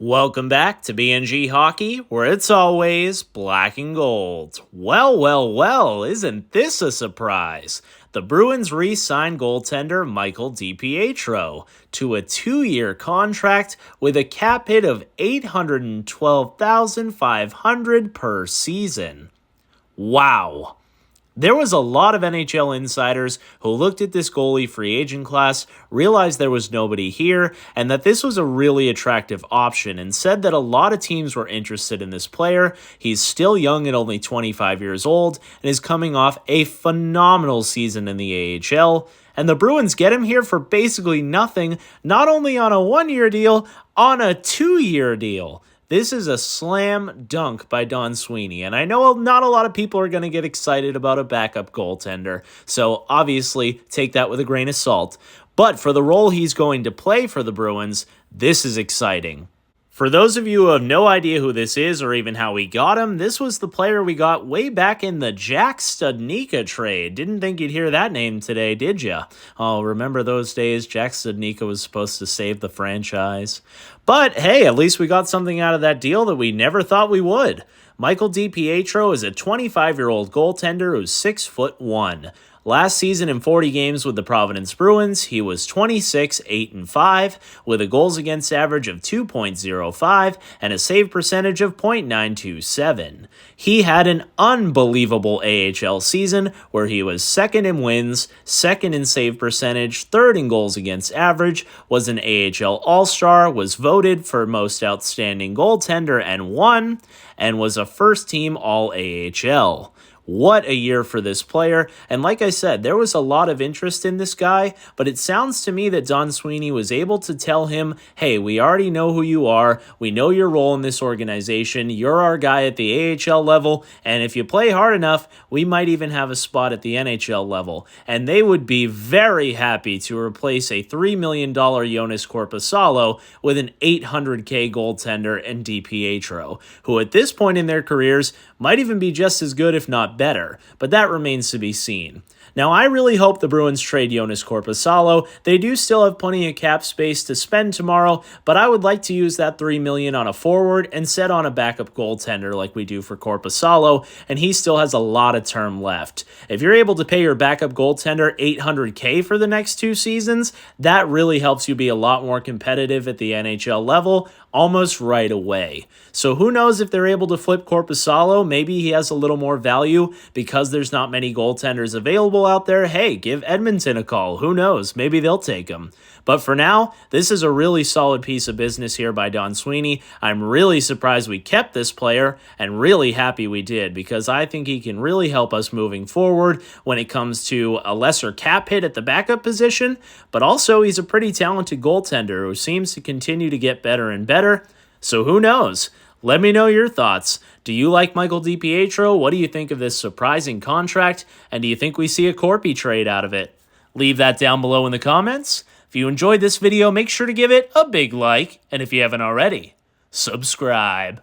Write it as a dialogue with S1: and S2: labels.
S1: Welcome back to BNG Hockey, where it's always black and gold. Well, isn't this a surprise? The Bruins re-signed goaltender Michael Dipietro to a 2-year contract with a cap hit of $812,500 per season. Wow. There was a lot of NHL insiders who looked at this goalie free agent class, realized there was nobody here, and that this was a really attractive option, and said that a lot of teams were interested in this player. He's still young at only 25 years old, and is coming off a phenomenal season in the AHL, and the Bruins get him here for basically nothing, not only on a 1-year deal, on a 2-year deal. This is a slam dunk by Don Sweeney, and I know not a lot of people are going to get excited about a backup goaltender, so obviously take that with a grain of salt. But for the role he's going to play for the Bruins, this is exciting. For those of you who have no idea who this is or even how we got him, this was the player we got way back in the Jack Studnicka trade. Didn't think you'd hear that name today, did ya? Oh, remember those days? Jack Studnicka was supposed to save the franchise. But hey, at least we got something out of that deal that we never thought we would. Michael Dipietro is a 25-year-old goaltender who's 6'1". Last season in 40 games with the Providence Bruins, he was 26, 8, and 5, with a goals against average of 2.05 and a save percentage of .927. He had an unbelievable AHL season where he was second in wins, second in save percentage, third in goals against average, was an AHL All-Star, was voted for most outstanding goaltender and won, and was a first-team All-AHL. What a year for this player, and like I said, there was a lot of interest in this guy, but it sounds to me that Don Sweeney was able to tell him, hey, we already know who you are, we know your role in this organization, you're our guy at the AHL level, and if you play hard enough, we might even have a spot at the NHL level, and they would be very happy to replace a $3 million Jonas Korpisalo with an $800K goaltender and Dipietro, who at this point in their careers might even be just as good if not better, but that remains to be seen. Now, I really hope the Bruins trade Jonas Korpisalo. They do still have plenty of cap space to spend tomorrow, but I would like to use that $3 million on a forward and set on a backup goaltender like we do for Korpisalo, and he still has a lot of term left. If you're able to pay your backup goaltender $800K for the next 2 seasons, that really helps you be a lot more competitive at the NHL level almost right away. So who knows if they're able to flip Korpisalo? Maybe he has a little more value because there's not many goaltenders available out there. Hey, give Edmonton a call. Who knows? Maybe they'll take him. But for now, this is a really solid piece of business here by Don Sweeney. I'm really surprised we kept this player and really happy we did because I think he can really help us moving forward when it comes to a lesser cap hit at the backup position, but also he's a pretty talented goaltender who seems to continue to get better and better. So who knows? Let me know your thoughts. Do you like Michael Dipietro? What do you think of this surprising contract? And do you think we see a Corpy trade out of it? Leave that down below in the comments. If you enjoyed this video, make sure to give it a big like. And if you haven't already, subscribe.